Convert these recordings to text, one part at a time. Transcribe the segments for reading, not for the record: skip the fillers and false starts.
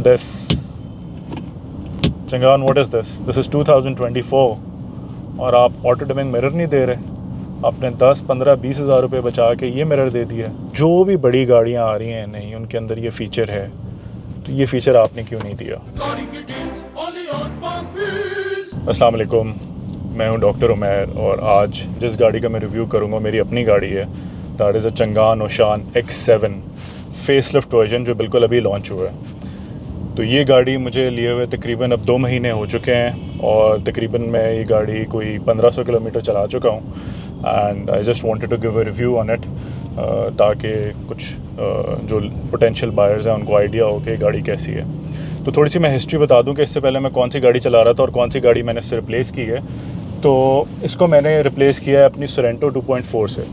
this Changan, what is this is 2024 और आप auto dimming mirror नहीं दे रहे। आपने 10, 15, 20 हज़ार रुपये बचा के ये मिरर दे दिया। जो भी बड़ी गाड़ियाँ आ रही हैं नहीं, उनके अंदर ये फ़ीचर है, तो ये फ़ीचर आपने क्यों नहीं दिया? अस्सलाम वालेकुम, मैं हूँ डॉक्टर उमैर और आज जिस गाड़ी का मैं रिव्यू करूँगा मेरी अपनी गाड़ी है। That is a Changan Oshan X7 facelift version जो बिल्कुल अभी लॉन्च हुआ है। तो ये गाड़ी मुझे लिए हुए तकरीबन अब 2 महीने हो चुके हैं और तकरीबन मैं ये गाड़ी कोई 1500 किलोमीटर चला चुका हूँ। And I just wanted to give a review on it ताकि कुछ जो पोटेंशियल बायर्स हैं उनको आइडिया हो कि गाड़ी कैसी है। तो थोड़ी सी मैं हिस्ट्री बता दूं कि इससे पहले मैं कौन सी गाड़ी चला रहा था और कौन सी गाड़ी मैंने इससे रिप्लेस की है। तो इसको मैंने रिप्लेस किया है अपनी सोरेंटो 2.4 से।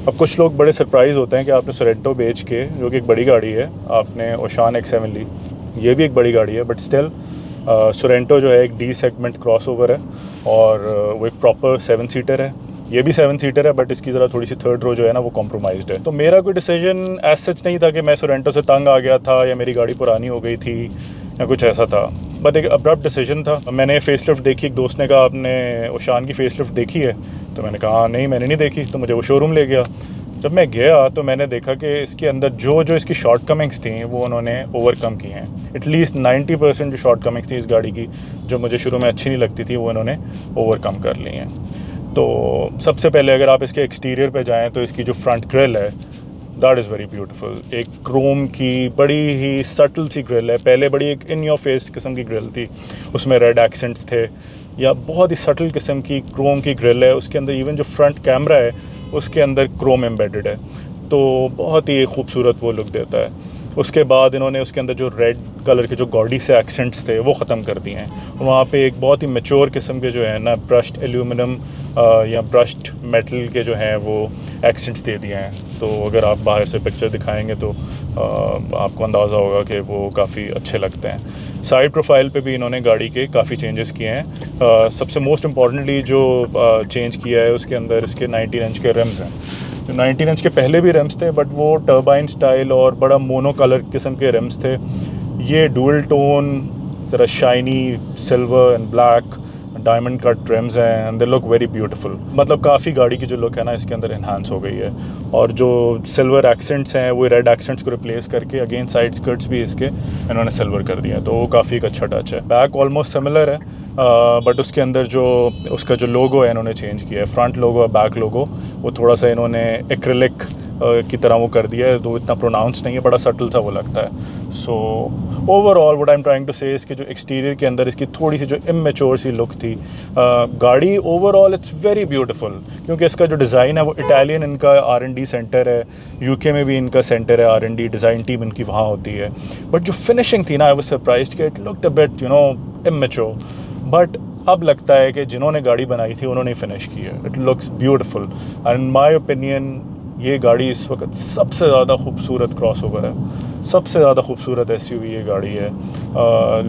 अब कुछ लोग बड़े सरप्राइज़ होते हैं कि आपने सोरेंटो बेच के, जो कि एक बड़ी गाड़ी है, आपने ओशान X7 ली। ये भी एक बड़ी गाड़ी है, बट स्टिल सोरेंटो जो है एक D सेगमेंट क्रॉसओवर है और वो एक प्रॉपर 7 सीटर है। ये भी 7 सीटर है, बट इसकी ज़रा थोड़ी सी थर्ड रो जो है ना वो कॉम्प्रोमाइज़्ड है। तो मेरा कोई डिसीजन एज सच नहीं था कि मैं सोरेंटो से तंग आ गया था या मेरी गाड़ी पुरानी हो गई थी या कुछ ऐसा था, बट एक अब्रप्ट डिसीजन था। मैंने फेसलिफ्ट देखी, एक दोस्त ने कहा आपने ओशान की फेसलिफ्ट देखी है? तो मैंने कहा नहीं मैंने नहीं देखी। तो मुझे वो शोरूम ले गया। जब मैं गया तो मैंने देखा कि इसके अंदर जो इसकी शॉर्ट कमिंग्स थी वो उन्होंने ओवरकम की हैं। एटलीस्ट 90% जो शॉर्ट कमिंग्स थी इस गाड़ी की, जो मुझे शुरू में अच्छी नहीं लगती थी, वो इन्होंने ओवरकम कर ली हैं। तो सबसे पहले अगर आप इसके एक्सटीरियर पे जाएं तो इसकी जो फ्रंट ग्रिल है दैट इज़ वेरी ब्यूटीफुल। एक क्रोम की बड़ी ही सटल सी ग्रिल है। पहले बड़ी एक इन योर फेस किस्म की ग्रिल थी, उसमें रेड एक्सेंट्स थे, या बहुत ही सटल किस्म की क्रोम की ग्रिल है। उसके अंदर इवन जो फ्रंट कैमरा है उसके अंदर क्रोम एम्बेडेड है, तो बहुत ही खूबसूरत वो लुक देता है। उसके बाद इन्होंने उसके अंदर जो रेड कलर के जो गॉडी से एक्सेंट्स थे वो ख़त्म कर दिए हैं। वहाँ पे एक बहुत ही मैच्योर किस्म के जो है ना ब्रश्ड एल्यूमिनियम या ब्रश्ड मेटल के जो हैं वो एक्सेंट्स दे दिए हैं। तो अगर आप बाहर से पिक्चर दिखाएंगे तो आपको अंदाज़ा होगा कि वो काफ़ी अच्छे लगते हैं। साइड प्रोफाइल पे भी इन्होंने गाड़ी के काफ़ी चेंजेस किए हैं। सबसे मोस्ट इम्पॉर्टेंटली जो चेंज किया है उसके अंदर इसके 19 इंच के रिम्स हैं। 19 इंच के पहले भी रिम्स थे, बट वो टर्बाइन स्टाइल और बड़ा मोनो कलर किस्म के रिम्स थे। ये डुअल टोन ज़रा shiny silver and black diamond cut rims हैं and they look very beautiful. मतलब काफ़ी गाड़ी की जो लुक है ना इसके अंदर इन्हांस हो गई है। और जो सिल्वर एक्सेंट्स हैं वो रेड एक्सेंट्स को रिप्लेस करके अगेन साइड स्कर्ट्स भी इसके इन्होंने सिल्वर कर दिया है, तो वो काफ़ी एक अच्छा टच है। बैक ऑलमोस्ट सिमिलर है, बट उसके अंदर जो उसका जो लोगो है इन्होंने चेंज किया है। फ्रंट लोगो और बैक लोगो वो थोड़ा सा इन्होंने एक्रिलिक की तरह वो कर दिया है, तो इतना प्रोनाउंस नहीं है, बड़ा सटल सा वो लगता है। So overall what I am trying to say इसके जो एक्सटीरियर के अंदर इसकी थोड़ी सी जो इमेच्योर सी लुक थी, गाड़ी ओवरऑल इट्स वेरी ब्यूटीफुल, क्योंकि इसका जो डिज़ाइन है वो इटालियन इनका R&D सेंटर है। UK में भी इनका सेंटर है, R&D डिज़ाइन टीम इनकी वहाँ होती है। बट जो फिनिशिंग थी ना, आई वाज सरप्राइज्ड कि it looked a bit immature, but अब लगता है कि जिन्होंने गाड़ी बनाई थी उन्होंने फिनिश की है। It looks beautiful and in my opinion ये गाड़ी इस वक्त सबसे ज़्यादा खूबसूरत क्रॉसओवर है, सबसे ज़्यादा खूबसूरत SUV ये गाड़ी है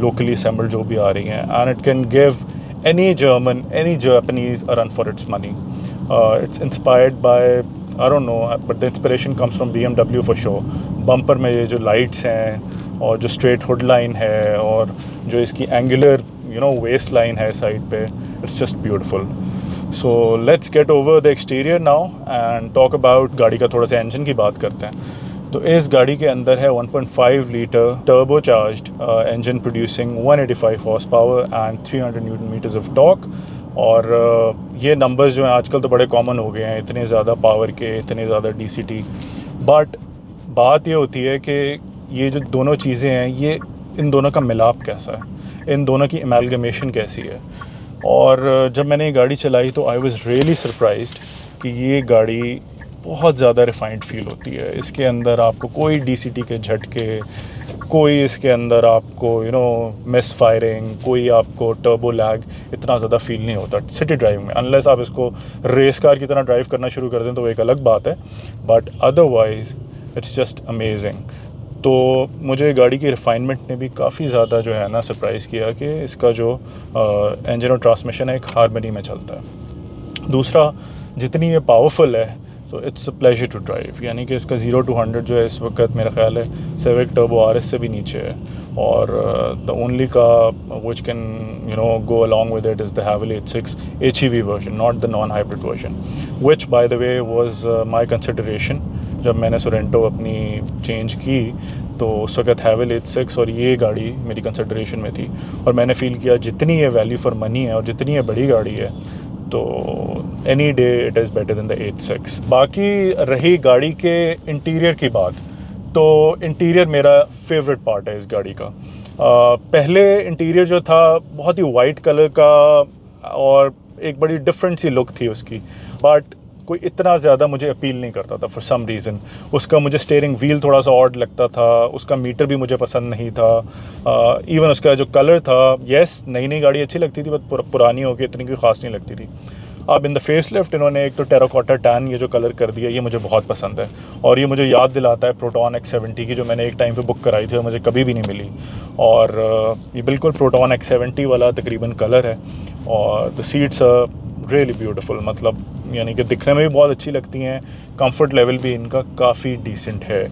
लोकली असेंबल्ड जो भी आ रही हैं। And it can give any German, any Japanese a run for its money. It's inspired by I don't know, but the inspiration comes from BMW for sure. Bumper में ये जो लाइट्स हैं और जो स्ट्रेट हुड लाइन है और जो इसकी एंगुलर वेस्ट लाइन है साइड पे, it's just beautiful. So let's get over the exterior now and talk about गाड़ी का थोड़ा सा इंजन की बात करते हैं। तो इस गाड़ी के अंदर है 1.5 litre turbo charged engine producing 185 horse power and 300 newton metres of torque. और ये नंबर्स जो हैं आजकल तो बड़े कॉमन हो गए हैं, इतने ज़्यादा पावर के, इतने ज़्यादा DCT। बट बात ये होती है कि ये जो दोनों चीज़ें हैं, ये इन दोनों का मिलाप कैसा है, इन दोनों की एमैलगमेशन कैसी है। और जब मैंने ये गाड़ी चलाई तो आई वाज रियली सरप्राइज्ड कि ये गाड़ी बहुत ज़्यादा रिफाइंड फील होती है। इसके अंदर आपको कोई DCT के झटके, कोई इसके अंदर आपको मिस फायरिंग, कोई आपको टर्बो लैग इतना ज़्यादा फील नहीं होता सिटी ड्राइव में। अनलेस आप इसको रेस कार की तरह ड्राइव करना शुरू कर दें तो वो एक अलग बात है, but otherwise it's just amazing. तो मुझे गाड़ी की रिफाइनमेंट ने भी काफ़ी ज़्यादा जो है ना सरप्राइज़ किया कि इसका जो इंजन और ट्रांसमिशन है एक हारमनी में चलता है। दूसरा, जितनी ये पावरफुल है तो it's a pleasure to drive. यानी कि इसका 0 to 100 जो है इस वक्त मेरा ख्याल है Civic Turbo RS से भी नीचे है, और द ओनली का which can go along with it is the Haveli H6 HEV version, not the non-hybrid version, which by the way was my consideration जब मैंने Sorento अपनी चेंज की, तो उस वक्त Haveli H6 और ये गाड़ी मेरी कंसिडरेशन में थी, और मैंने फ़ील किया जितनी ये वैल्यू फॉर मनी है और जितनी ये बड़ी गाड़ी है, तो any day it is better than the H6। बाकी रही गाड़ी के इंटीरियर की बात, तो इंटीरियर मेरा फेवरेट पार्ट है इस गाड़ी का। पहले इंटीरियर जो था बहुत ही वाइट कलर का और एक बड़ी डिफरेंट सी लुक थी उसकी, बट कोई इतना ज़्यादा मुझे अपील नहीं करता था फॉर सम रीज़न। उसका मुझे स्टीयरिंग व्हील थोड़ा सा ऑड लगता था, उसका मीटर भी मुझे पसंद नहीं था, इवन उसका जो कलर था, येस नई नई गाड़ी अच्छी लगती थी बट पुरानी होकर इतनी कोई ख़ास नहीं लगती थी। अब इन द फेस लिफ्ट इन्होंने एक तो टेराकोटा टैन ये जो कलर कर दिया, ये मुझे बहुत पसंद है, और ये मुझे याद दिलाता है प्रोटॉन X70 की, जो मैंने एक टाइम पे बुक कराई थी और मुझे कभी भी नहीं मिली। और ये बिल्कुल प्रोटॉन X70 वाला तकरीबन कलर है, और द सीट्स रियली ब्यूटीफुल, मतलब यानी कि दिखने में भी बहुत अच्छी लगती हैं, कंफर्ट लेवल भी इनका काफ़ी डिसेंट है।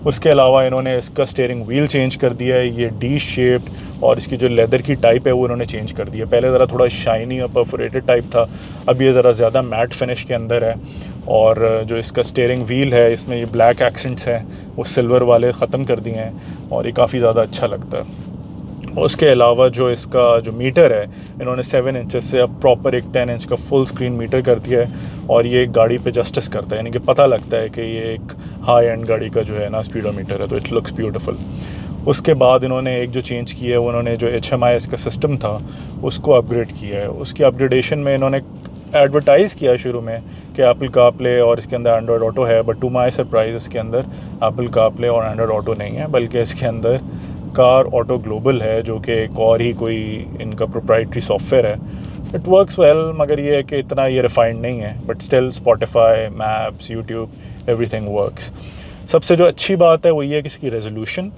उसके अलावा इन्होंने इसका स्टीयरिंग व्हील चेंज कर दिया है, ये डी शेप्ड, और इसकी जो लेदर की टाइप है वो इन्होंने चेंज कर दी है। पहले ज़रा थोड़ा शाइनी और परफोरेटेड टाइप था, अब ये ज़रा ज़्यादा मैट फिनिश के अंदर है, और जो इसका स्टीयरिंग व्हील है इसमें ये ब्लैक एक्सेंट्स हैं वो सिल्वर वाले ख़त्म कर दिए हैं, और ये काफ़ी ज़्यादा अच्छा लगता है। उसके अलावा जो इसका जो मीटर है इन्होंने 7 इंचेस से अब प्रॉपर एक 10 इंच का फुल स्क्रीन मीटर कर दिया है, और ये गाड़ी पे जस्टिस करता है, यानी कि पता लगता है कि ये एक हाई एंड गाड़ी का जो है ना स्पीडोमीटर है, तो इट लुक्स ब्यूटीफुल। उसके बाद इन्होंने एक जो चेंज किया है वो उन्होंने जो HMI का सिस्टम था उसको अपग्रेड किया है। उसकी अपग्रेडेशन में इन्होंने एडवर्टाइज़ किया शुरू में कि एप्पल कारप्ले और इसके अंदर एंड्रॉयड ऑटो है, बट टू माई सरप्राइज़ इसके अंदर एप्पल कारप्ले और एंड्रॉयड ऑटो नहीं है, बल्कि इसके अंदर कार ऑटो ग्लोबल है, जो कि एक और ही कोई इनका प्रोप्राइटरी सॉफ्टवेयर है। इट वर्क्स वेल, मगर ये है कि इतना ये रिफाइंड नहीं है, but still Spotify, maps, YouTube, everything works. सबसे जो अच्छी बात है वो ये है कि इसकी रेजोल्यूशन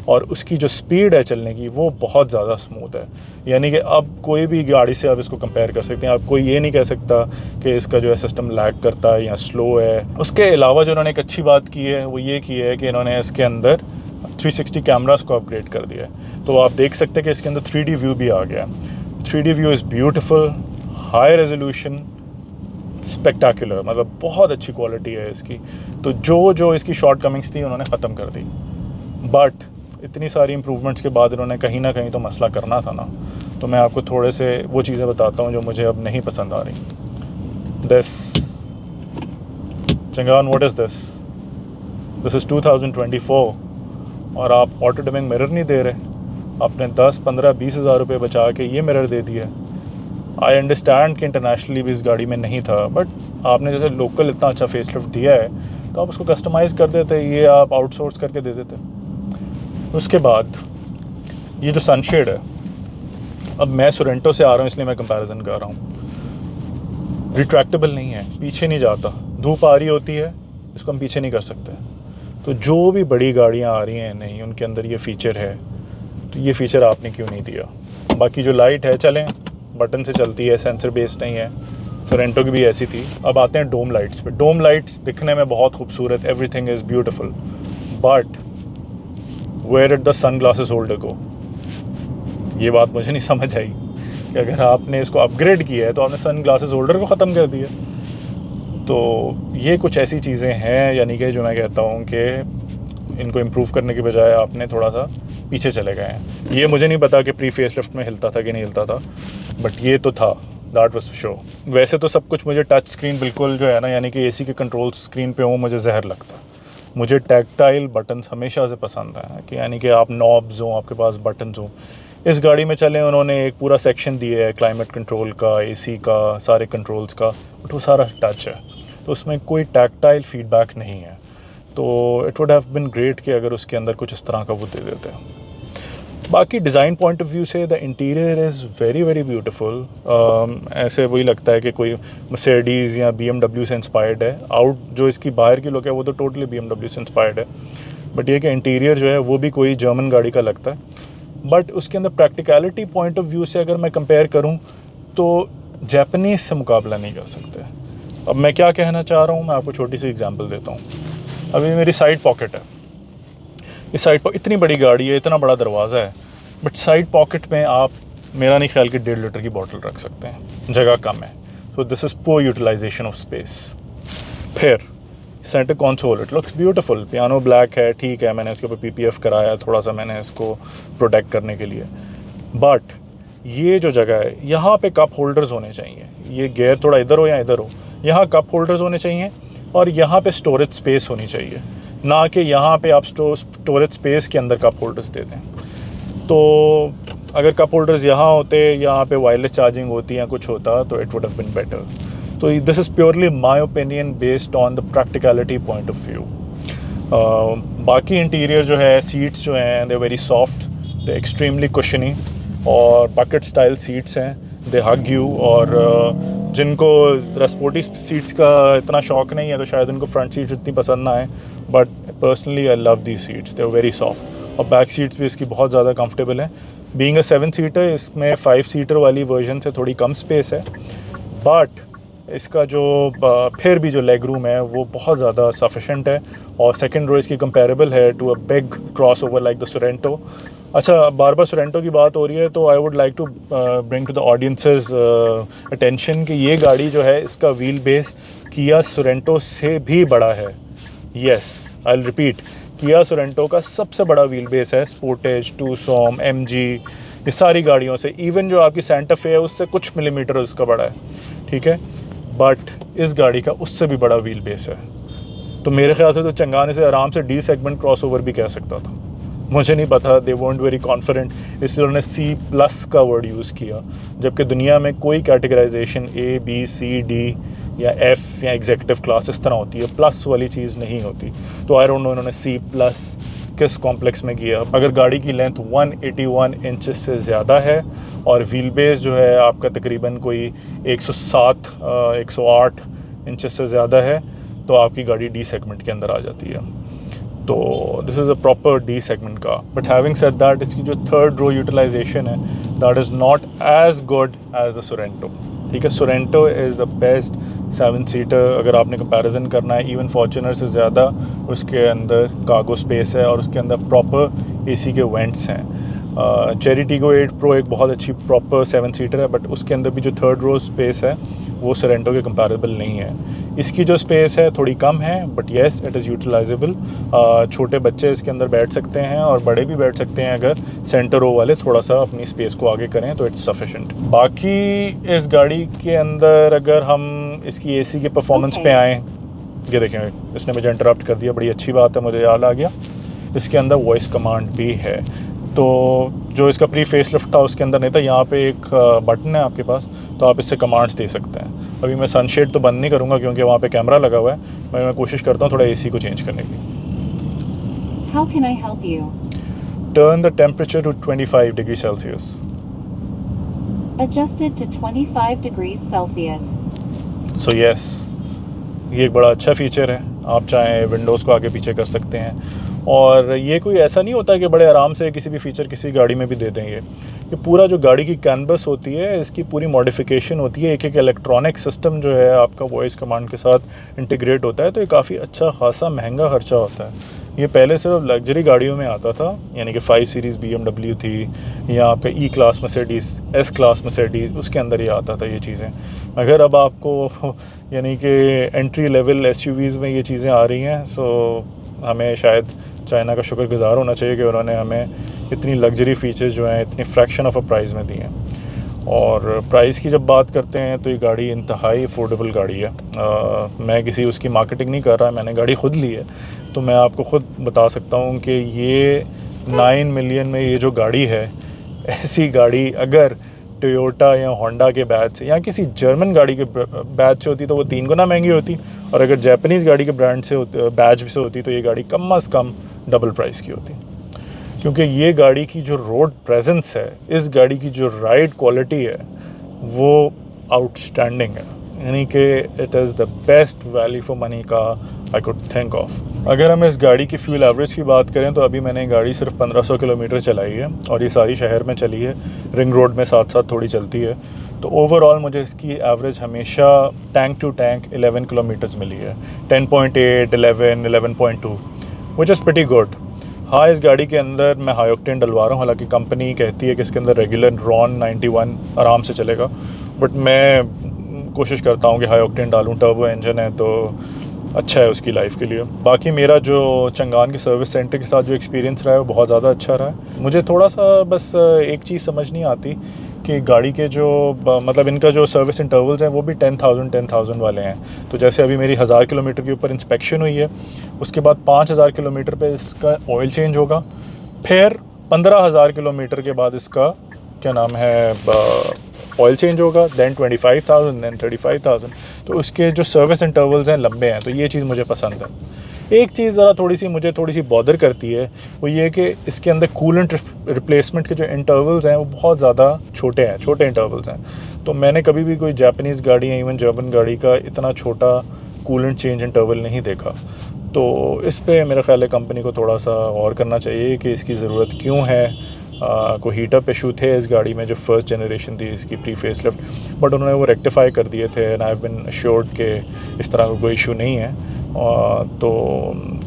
और उसकी जो स्पीड है चलने की वो बहुत ज़्यादा स्मूथ है, यानी कि अब कोई भी गाड़ी से आप इसको कंपेयर कर सकते हैं। आप कोई ये नहीं कह सकता कि इसका जो है सिस्टम लैग करता है या स्लो है। उसके अलावा जो उन्होंने एक अच्छी बात की है वो ये की है कि इन्होंने इसके अंदर 360 कैमरास को अपग्रेड कर दिया है, तो आप देख सकते हैं कि इसके अंदर 3D व्यू भी आ गया। 3D view is beautiful, high resolution, spectacular, मतलब बहुत अच्छी क्वालिटी है इसकी। तो जो इसकी शॉर्ट कमिंग्स थी उन्होंने ख़त्म कर दी, बट इतनी सारी इम्प्रूवमेंट्स के बाद इन्होंने कहीं ना कहीं तो मसला करना था ना, तो मैं आपको थोड़े से वो चीज़ें बताता हूँ जो मुझे अब नहीं पसंद आ रही। This Changan, what is this? This is 2024 और आप ऑटो डिमिंग मिरर नहीं दे रहे। आपने 10, 15, 20 हज़ार रुपये बचा के ये मिरर दे दिया। आई अंडरस्टैंड कि इंटरनेशनली भी इस गाड़ी में नहीं था, बट आपने जैसे लोकल इतना अच्छा फेसलिफ्ट दिया है तो आप उसको कस्टमाइज़ कर देते, ये आप आउटसोर्स करके दे देते। उसके बाद ये जो सनशेड है, अब मैं सोरेंटो से आ रहा हूँ इसलिए मैं कंपैरिजन कर रहा हूँ, रिट्रैक्टेबल नहीं है, पीछे नहीं जाता, धूप आ रही होती है इसको हम पीछे नहीं कर सकते। तो जो भी बड़ी गाड़ियाँ आ रही हैं नहीं उनके अंदर ये फ़ीचर है, तो ये फ़ीचर आपने क्यों नहीं दिया? बाकी जो लाइट है चलें बटन से चलती है, सेंसर बेस्ड नहीं है, सोरेंटो की भी ऐसी थी। अब आते हैं डोम लाइट्स पे। डोम लाइट्स दिखने में बहुत खूबसूरत, everything is beautiful, but where it the sun glasses holder को? ये बात मुझे नहीं समझ आई कि अगर आपने इसको अपग्रेड किया है तो आपने सन ग्लासेस होल्डर को ख़त्म कर दिया। तो ये कुछ ऐसी चीज़ें हैं, यानी कि जो मैं कहता हूँ कि इनको इम्प्रूव करने के बजाय आपने थोड़ा सा पीछे चले गए हैं। ये मुझे नहीं पता कि प्री फेस लिफ्ट में हिलता था कि नहीं हिलता था, बट ये तो था, दैट वाज शो। वैसे तो सब कुछ मुझे टच स्क्रीन बिल्कुल जो है ना, यानी कि एसी के कंट्रोल स्क्रीन पे हो मुझे जहर लगता। मुझे टैक्टाइल बटन्स हमेशा से पसंद है, कि यानी कि आप नॉब्स हों, आपके पास बटन्स हों। इस गाड़ी में चलें उन्होंने एक पूरा सेक्शन दिया है क्लाइमेट कंट्रोल का, एसी का, सारे कंट्रोल्स का, बट वो सारा टच है, तो उसमें कोई टैक्टाइल फीडबैक नहीं है। तो it would have been great कि अगर उसके अंदर कुछ इस तरह का वो दे देते हैं। बाकी डिज़ाइन पॉइंट ऑफ व्यू से the interior is very very beautiful. ऐसे वही लगता है कि कोई मर्सिडीज़ या BMW से इंस्पायर्ड है। आउट जो इसकी बाहर की लुक है वो तो टोटली BMW से इंस्पायर्ड है, बट ये कि इंटीरियर जो है वो भी कोई जर्मन गाड़ी का लगता है। बट उसके अंदर प्रैक्टिकलिटी पॉइंट ऑफ व्यू से अगर मैं कंपेयर करूँ तो जापानीज़ से मुकाबला नहीं कर सकते। अब मैं क्या कहना चाह रहा हूँ, मैं आपको छोटी सी एग्जांपल देता हूँ। अभी मेरी साइड पॉकेट है, इस साइड पर इतनी बड़ी गाड़ी है, इतना बड़ा दरवाज़ा है, बट साइड पॉकेट में आप मेरा नहीं ख्याल कि 1.5 लीटर की बॉटल रख सकते हैं, जगह कम है। So this is poor utilization of space. फिर centre console, it looks beautiful, piano black है, ठीक है, मैंने इसके ऊपर PPF कराया थोड़ा सा, मैंने इसको प्रोटेक्ट करने के लिए। बट ये जो जगह है, यहाँ पे कप होल्डर्स होने चाहिए। ये गियर थोड़ा इधर हो या इधर हो, यहाँ कप होल्डर्स होने चाहिए और यहाँ पे स्टोरेज स्पेस होनी चाहिए, ना कि यहाँ पे आप स्टोरेज स्पेस के अंदर कप होल्डर्स दे दें। तो अगर कप होल्डर्स यहाँ होते, यहाँ पे वायरलेस चार्जिंग होती या कुछ होता, तो it would have been better. तो this is purely my opinion based on the practicality point of view. बाकी इंटीरियर जो है, सीट्स जो हैं, they very soft, they extremely cushiony और बकेट स्टाइल सीट्स हैं, दे हग यू। और जिनको स्पोर्टी सीट्स का इतना शौक नहीं है तो शायद उनको फ्रंट सीट्स इतनी पसंद ना आए, but personally I love the seats, they are very soft. और बैक सीट्स भी इसकी बहुत ज़्यादा कंफर्टेबल हैं। बीइंग अ 7 सीटर, इसमें 5 सीटर वाली वर्जन से थोड़ी कम स्पेस है, बट इसका जो फिर भी जो लेग रूम है वो बहुत ज़्यादा सफिशेंट है और सेकंड रो इसकी कंपेरेबल है to a big crossover like the Sorento. अच्छा, बार बार सोरेंटो की बात हो रही है तो I would like to bring to the audience's attention कि ये गाड़ी जो है, इसका व्हील बेस किया सोरेंटो से भी बड़ा है। येस, आई विल रिपीट, किया सोरेंटो का सबसे बड़ा व्हील बेस है स्पोर्टेज, टूसॉन, MG, ये सारी गाड़ियों से। इवन जो आपकी सेंटा फे है उससे कुछ मिलीमीटर उसका बड़ा है, ठीक है, बट इस गाड़ी का उससे भी बड़ा व्हील बेस है। तो मेरे ख्याल से तो चंगाने से आराम से D सेगमेंट क्रॉस ओवर भी कह सकता था, मुझे नहीं पता, दे वोंट वेरी कॉन्फिडेंट, इसलिए उन्होंने C+ का वर्ड यूज़ किया, जबकि दुनिया में कोई categorisation A, B, C, D या F या एग्जीक्यूटिव क्लास इस तरह होती है, प्लस वाली चीज़ नहीं होती। तो आई डोंट नो इन्होंने C+ किस कॉम्प्लेक्स में किया। अगर गाड़ी की लेंथ 181 इंचेस से ज़्यादा है और व्हील बेस जो है आपका तकरीबन कोई 107 108 इंचेस से ज़्यादा है, तो आपकी गाड़ी D सेगमेंट के अंदर आ जाती है। तो this is a proper D segment का। बट हैविंग सेड दैट, इसकी जो थर्ड रो यूटिलाइजेशन है, that is not as good as the Sorento, ठीक है। Sorento is the best 7 seater, अगर आपने कंपैरिजन करना है इवन फॉर्च्यूनर से ज़्यादा, उसके अंदर कार्गो स्पेस है और उसके अंदर प्रॉपर AC के वेंट्स हैं। चेरी टीगो 8 प्रो एक बहुत अच्छी प्रॉपर 7 सीटर है, बट उसके अंदर भी जो थर्ड रो स्पेस है वो सोरेंटो के कंपैरेबल नहीं है। इसकी जो स्पेस है थोड़ी कम है, बट येस इट इज़ यूटिलाइजेबल। छोटे बच्चे इसके अंदर बैठ सकते हैं और बड़े भी बैठ सकते हैं, अगर सेंटर रो वाले थोड़ा सा अपनी स्पेस को आगे करें तो इट्स सफिशेंट। बाकी इस गाड़ी के अंदर अगर हम इसकी AC के परफॉर्मेंस पे आएँ, ये देखें, इसने मुझे इंटरप्ट कर दिया, बड़ी अच्छी बात है, मुझे याद आ गया। इसके अंदर वॉइस कमांड भी है, तो जो इसका प्री फेस लिफ्ट था उसके अंदर नहीं था। यहाँ पे एक बटन है आपके पास, तो आप इससे कमांड्स दे सकते हैं। अभी मैं सनशेड तो बंद नहीं करूँगा क्योंकि वहाँ पे कैमरा लगा हुआ है, मैं कोशिश करता हूँ थोड़ा AC को चेंज करने की। How can I help you? Turn the temperature to 25 degrees Celsius. Adjusted to 25 degrees Celsius. So yes, ये एक बड़ा अच्छा फ़ीचर है, आप चाहें विंडोज़ को आगे पीछे कर सकते हैं। और ये कोई ऐसा नहीं होता कि बड़े आराम से किसी भी फ़ीचर किसी गाड़ी में भी दे देंगे। ये पूरा जो गाड़ी की कैनवस होती है, इसकी पूरी मॉडिफिकेशन होती है, एक एक इलेक्ट्रॉनिक सिस्टम जो है आपका वॉइस कमांड के साथ इंटीग्रेट होता है, तो ये काफ़ी अच्छा खासा महंगा खर्चा होता है। ये पहले सिर्फ लग्जरी गाड़ियों में आता था, यानी कि 5 सीरीज़ BMW थी, या आपका E class Mercedes, S class Mercedes, उसके अंदर ये आता था ये चीज़ें। अगर अब आपको यानी कि एंट्री लेवल SUVs में ये चीज़ें आ रही हैं, सो हमें शायद चाइना का शुक्रगुजार होना चाहिए कि उन्होंने हमें इतनी लग्जरी फ़ीचर्स जो हैं इतनी फ्रैक्शन ऑफ अ प्राइस में दी हैं। और प्राइस की जब बात करते हैं तो ये गाड़ी इंतहाई अफोर्डेबल गाड़ी है। मैं किसी उसकी मार्केटिंग नहीं कर रहा, मैंने गाड़ी ख़ुद ली है, तो मैं आपको ख़ुद बता सकता हूँ कि ये 9 मिलियन में ये जो गाड़ी है, ऐसी गाड़ी अगर टोयोटा या होंडा के बैच से या किसी जर्मन गाड़ी के बैच से होती तो वो 3 गुना महंगी होती, और अगर जापानीज़ गाड़ी के ब्रांड से बैच से होती तो ये गाड़ी कम अज़ कम डबल प्राइस की होती। क्योंकि ये गाड़ी की जो रोड प्रेजेंस है, इस गाड़ी की जो राइड क्वालिटी है, वो आउटस्टैंडिंग है। यानी कि it is the best value for money का आई कुड थिंक ऑफ। अगर हम इस गाड़ी की फ्यूल एवरेज की बात करें तो अभी मैंने गाड़ी सिर्फ 1500 किलोमीटर चलाई है और ये सारी शहर में चली है, रिंग रोड में साथ साथ थोड़ी चलती है। तो ओवरऑल मुझे इसकी एवरेज हमेशा टैंक टू टैंक 11 किलोमीटर्स मिली है, 10.8, 11, 11.2, विच इज़ प्रिटी गुड। हाँ, इस गाड़ी के अंदर मैं हाई ऑक्टेन डलवा रहा हूँ, हालांकि कंपनी कहती है कि इसके अंदर रेगुलर रॉन 91 आराम से चलेगा, बट मैं कोशिश करता हूँ कि हाई ऑक्टेन डालूँ। टर्बो इंजन है तो अच्छा है उसकी लाइफ के लिए। बाकी मेरा जो चंगान के सर्विस सेंटर के साथ जो एक्सपीरियंस रहा है वो बहुत ज़्यादा अच्छा रहा है। मुझे थोड़ा सा बस एक चीज़ समझ नहीं आती कि गाड़ी के जो मतलब इनका जो सर्विस इंटरवल्स हैं वो भी 10,000 वाले हैं। तो जैसे अभी मेरी 1000 किलोमीटर के ऊपर इंस्पेक्शन हुई है, उसके बाद 5000 किलोमीटर पे इसका ऑयल चेंज होगा, फिर 15,000 किलोमीटर के बाद इसका क्या नाम है ऑयल चेंज होगा, दैन 25,000, दैन 35,000। तो उसके जो सर्विस इंटरवल्स हैं लंबे हैं, तो ये चीज़ मुझे पसंद है। एक चीज़ ज़रा मुझे थोड़ी सी बॉदर करती है, वो ये कि इसके अंदर कूलेंट रिप्लेसमेंट के जो इंटरवल्स हैं वो बहुत ज़्यादा छोटे हैं, छोटे इंटरवल्स हैं। तो मैंने कभी भी कोई जापानीज़ गाड़ी या इवन जर्मन गाड़ी का इतना छोटा कूलेंट चेंज इंटरवल नहीं देखा। तो इस पे मेरा ख्याल है कंपनी को थोड़ा सा और करना चाहिए कि इसकी ज़रूरत क्यों है। कोई हीटअप इशू थे इस गाड़ी में जो फर्स्ट जनरेशन थी इसकी प्री फेस लिफ्ट, बट उन्होंने वो रेक्टिफाई कर दिए थे and I have been assured कि इस तरह का कोई इशू नहीं है। तो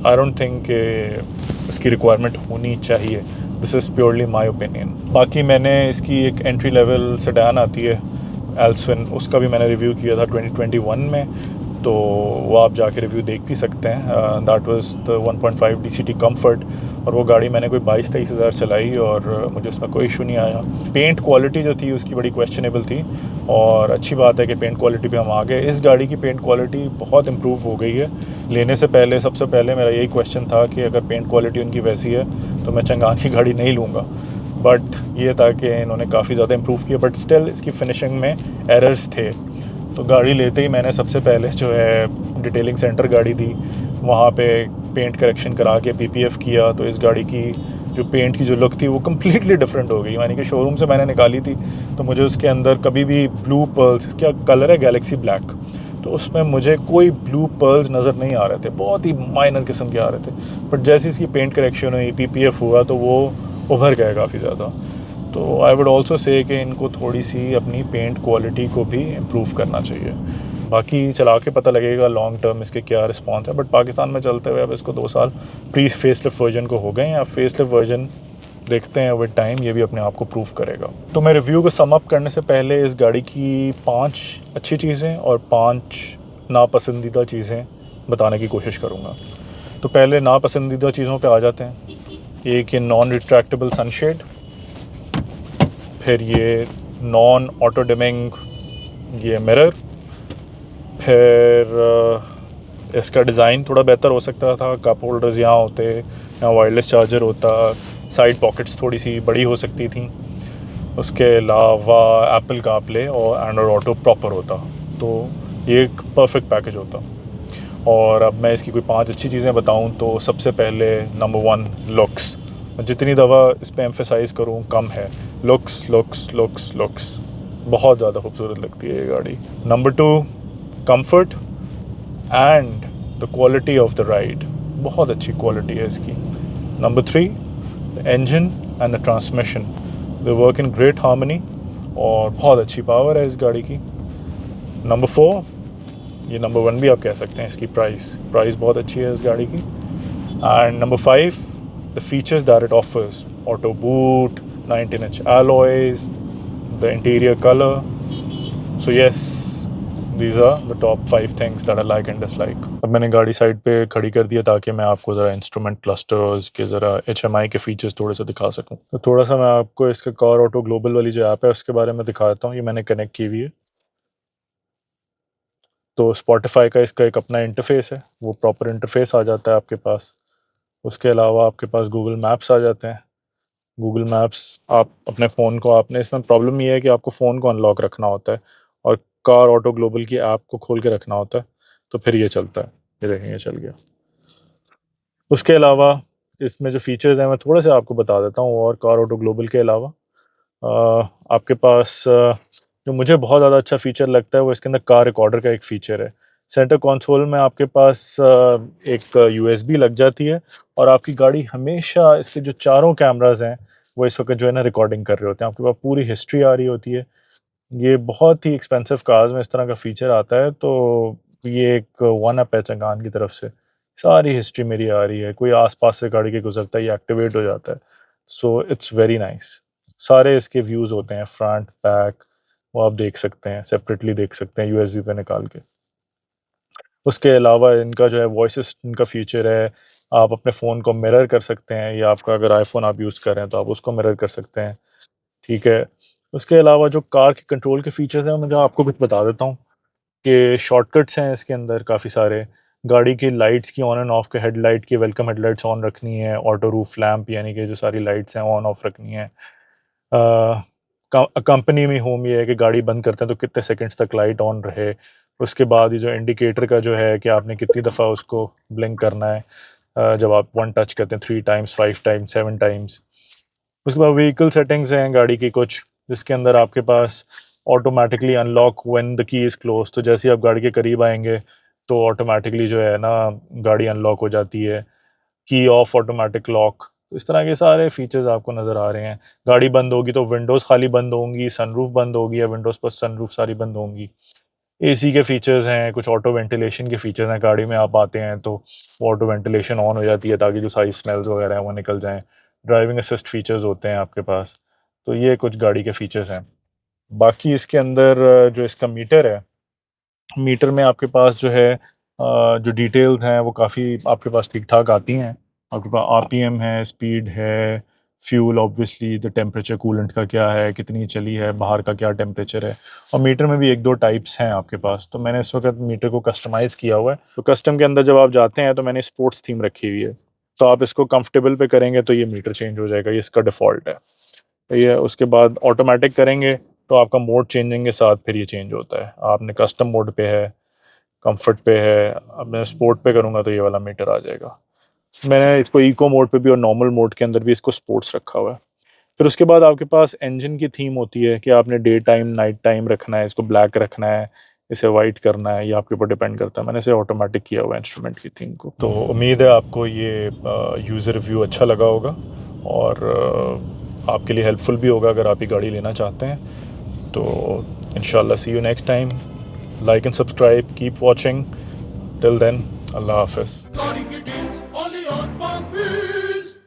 आई डोंट थिंक कि इसकी रिक्वायरमेंट होनी चाहिए। This is purely my opinion. बाकी मैंने इसकी एक एंट्री लेवल सेडान आती है एल्सविन, उसका भी मैंने रिव्यू किया था 2021 में, तो वो आप जाके रिव्यू देख भी सकते हैं। That was the 1.5 DCT comfort, और वो गाड़ी मैंने कोई 22-23 हज़ार चलाई और मुझे उसमें कोई इशू नहीं आया। पेंट क्वालिटी जो थी उसकी बड़ी क्वेश्चनेबल थी, और अच्छी बात है कि पेंट क्वालिटी पे हम आ गए। इस गाड़ी की पेंट क्वालिटी बहुत इम्प्रूव हो गई है। लेने से पहले सबसे पहले मेरा यही क्वेश्चन था कि अगर पेंट क्वालिटी उनकी वैसी है तो मैं चंगान की गाड़ी नहीं लूँगा, बट ये था कि इन्होंने काफ़ी ज़्यादा इम्प्रूव किया, बट स्टिल इसकी फिनिशिंग में एरर्स थे। तो गाड़ी लेते ही मैंने सबसे पहले जो है डिटेलिंग सेंटर गाड़ी दी, वहाँ पे पेंट करेक्शन करा के PPF किया। तो इस गाड़ी की जो पेंट की जो लुक थी वो कम्प्लीटली डिफरेंट हो गई। यानी कि शोरूम से मैंने निकाली थी तो मुझे उसके अंदर कभी भी ब्लू पर्ल्स, क्या कलर है गैलेक्सी ब्लैक, तो उसमें मुझे कोई ब्लू पर्ल्स नज़र नहीं आ रहे थे, बहुत ही माइनर किस्म के आ रहे थे। बट जैसे इसकी पेंट करेक्शन हुई, PPF हुआ, तो वो उभर गए काफ़ी ज़्यादा। तो आई वुड ऑल्सो से कि इनको थोड़ी सी अपनी पेंट क्वालिटी को भी इम्प्रूव करना चाहिए। बाकी चला के पता लगेगा लॉन्ग टर्म इसके क्या रिस्पॉन्स है, बट पाकिस्तान में चलते हुए अब इसको 2 साल प्री फेसलिफ्ट वर्जन को हो गए हैं। अब फेसलिफ्ट वर्जन देखते हैं विद टाइम, ये भी अपने आप को प्रूव करेगा। तो मैं रिव्यू को सम अप करने से पहले इस गाड़ी की 5 अच्छी चीज़ें और 5 नापसंदीदा चीज़ें बताने की कोशिश करूँगा। तो पहले नापसंदीदा चीज़ों पे आ जाते हैं। एक ये नॉन रिट्रैक्टेबल सनशेड, फिर ये नॉन ऑटो डिमिंग ये मिरर, फिर इसका डिज़ाइन थोड़ा बेहतर हो सकता था, कप होल्डर्स यहाँ होते, यहाँ वायरलेस चार्जर होता, साइड पॉकेट्स थोड़ी सी बड़ी हो सकती थी। उसके अलावा एप्पल कारप्ले और एंड्रॉयड ऑटो प्रॉपर होता, तो ये एक परफेक्ट पैकेज होता। और अब मैं इसकी कोई 5 अच्छी चीज़ें बताऊं तो सबसे पहले नंबर 1 लुक्स। जितनी दफ़ा इस पर एम्फेसाइज़ करूं कम है। लुक्स लुक्स लुक्स लुक्स, बहुत ज़्यादा खूबसूरत लगती है ये गाड़ी। Number 2 comfort and the quality of the ride, बहुत अच्छी क्वालिटी है इसकी। Number 3 the engine and the transmission, they work in great harmony और बहुत अच्छी पावर है इस गाड़ी की। नंबर 4, ये नंबर 1 भी आप कह सकते हैं, इसकी प्राइस बहुत अच्छी है इस गाड़ी की। And number 5 the features that it offers, auto boot, 19-inch alloys, the interior color. So yes, these are the top 5 things that I like and dislike. अब मैंने गाड़ी साइड पे खड़ी कर दिया ताकि मैं आपको ज़रा इंस्ट्रूमेंट क्लस्टर्स के ज़रा HMI के फीचर्स थोड़े से दिखा सकूं। तो थोड़ा सा मैं आपको इसका कार ऑटो ग्लोबल वाली जो ऐप है उसके बारे में दिखा देता हूँ। ये मैंने कनेक्ट की हुई है। तो स्पॉटिफाई का इसका एक अपना इंटरफेस है, वो प्रॉपर इंटरफेस आ जाता है आपके पास। उसके अलावा आपके पास गूगल मैप्स आ जाते हैं। गूगल मैप्स आप अपने फ़ोन को, आपने इसमें प्रॉब्लम ये है कि आपको फ़ोन को अनलॉक रखना होता है और कार ऑटो ग्लोबल की ऐप को खोल के रखना होता है, तो फिर ये चलता है। ये देखें, ये चल गया। उसके अलावा इसमें जो फ़ीचर्स हैं मैं थोड़े से आपको बता देता हूँ। और कार ऑटो ग्लोबल के अलावा आपके पास जो मुझे बहुत ज़्यादा अच्छा फ़ीचर लगता है वो इसके अंदर कार रिकॉर्डर का एक फ़ीचर है। सेंटर कंसोल में आपके पास एक यूएसबी लग जाती है और आपकी गाड़ी हमेशा इसके जो चारों कैमराज़ हैं वो इस वक्त जो है ना रिकॉर्डिंग कर रहे होते हैं। आपके पास पूरी हिस्ट्री आ रही होती है। ये बहुत ही एक्सपेंसिव कार्स में इस तरह का फ़ीचर आता है, तो ये एक वन अप है चंगान की तरफ से। सारी हिस्ट्री मेरी आ रही है, कोई आस-पास से गाड़ी के गुज़रता है, ये एक्टिवेट हो जाता है। So it's very nice. सारे इसके व्यूज़ होते हैं, फ्रंट, बैक, वो आप देख सकते हैं, सेपरेटली देख सकते हैं यूएसबी पे निकाल के। उसके अलावा इनका जो है वॉइस असिस्टेंट का फ़ीचर है, आप अपने फ़ोन को मिरर कर सकते हैं या आपका अगर आईफ़ोन आप यूज़ कर रहे हैं, तो आप उसको मिरर कर सकते हैं, ठीक है। उसके अलावा जो कार के कंट्रोल के फ़ीचर्स हैं, मैं आपको कुछ बता देता हूँ कि शॉर्टकट्स हैं इसके अंदर काफ़ी सारे। गाड़ी की लाइट्स की ऑन एंड ऑफ के हेडलाइट की वेलकम हेडलाइट्स ऑन रखनी है, ऑटो रूफ लैंप यानी कि जो सारी लाइट्स हैं ऑन ऑफ रखनी है। कंपनी में होम ये है कि गाड़ी बंद करते हैं तो कितने सेकंड्स तक लाइट ऑन रहे। उसके बाद ये जो इंडिकेटर का जो है कि आपने कितनी दफ़ा उसको ब्लिंक करना है, जब आप वन टच करते हैं 3 टाइम्स, 5 टाइम्स, 7 टाइम्स। उसके बाद व्हीकल सेटिंग्स हैं गाड़ी की कुछ, जिसके अंदर आपके पास automatically unlock when the key is close, तो जैसे ही आप गाड़ी के करीब आएंगे तो ऑटोमेटिकली जो है ना गाड़ी अनलॉक हो जाती है। की ऑफ ऑटोमेटिक लॉक, इस तरह के सारे फीचर्स आपको नज़र आ रहे हैं। गाड़ी बंद होगी तो विंडोज़ खाली बंद होंगी, सनरूफ बंद होगी या विंडोज़ पर सनरूफ सारी बंद होंगी। एसी के फीचर्स हैं, कुछ ऑटो वेंटिलेशन के फीचर्स हैं, गाड़ी में आप आते हैं तो वो ऑटो वेंटिलेशन ऑन हो जाती है ताकि जो सारी स्मेल्स वगैरह हैं वो निकल जाएँ। ड्राइविंग असिस्ट फीचर्स होते हैं आपके पास, तो ये कुछ गाड़ी के फीचर्स हैं। बाकी इसके अंदर जो इसका मीटर है, मीटर में आपके पास जो है जो डिटेल्स हैं वो काफ़ी आपके पास ठीक-ठाक आती हैं। आपके पास आरपीएम है, स्पीड है, fuel obviously, the temperature coolant का क्या है, कितनी चली है, बाहर का क्या टेम्परेचर है, और मीटर में भी 1-2 टाइप्स हैं आपके पास। तो मैंने इस वक़्त मीटर को कस्टमाइज़ किया हुआ है। तो कस्टम के अंदर जब आप जाते हैं तो मैंने स्पोर्ट्स थीम रखी हुई है। तो आप इसको कंफर्टेबल पे करेंगे तो ये मीटर चेंज हो जाएगा, ये इसका डिफ़ॉल्ट है। ये उसके बाद ऑटोमेटिक करेंगे तो आपका मोड चेंजिंग के साथ फिर ये चेंज होता है। आपने कस्टम मोड पे है, कंफर्ट पे है, अब मैं स्पोर्ट पे करूँगा तो ये वाला मीटर आ जाएगा। मैंने इसको इको मोड पे भी और नॉर्मल मोड के अंदर भी इसको स्पोर्ट्स रखा हुआ है। फिर उसके बाद आपके पास इंजन की थीम होती है कि आपने डे टाइम, नाइट टाइम रखना है, इसको ब्लैक रखना है, इसे वाइट करना है, ये आपके ऊपर डिपेंड करता है। मैंने इसे ऑटोमेटिक किया हुआ है इंस्ट्रूमेंट की थीम को। तो उम्मीद है आपको ये यूज़र रिव्यू अच्छा लगा होगा और आपके लिए हेल्पफुल भी होगा अगर आप ये गाड़ी लेना चाहते हैं। तो इंशाल्लाह see you next time. Like and subscribe, keep watching. Till then, अल्लाह हाफ़िज़।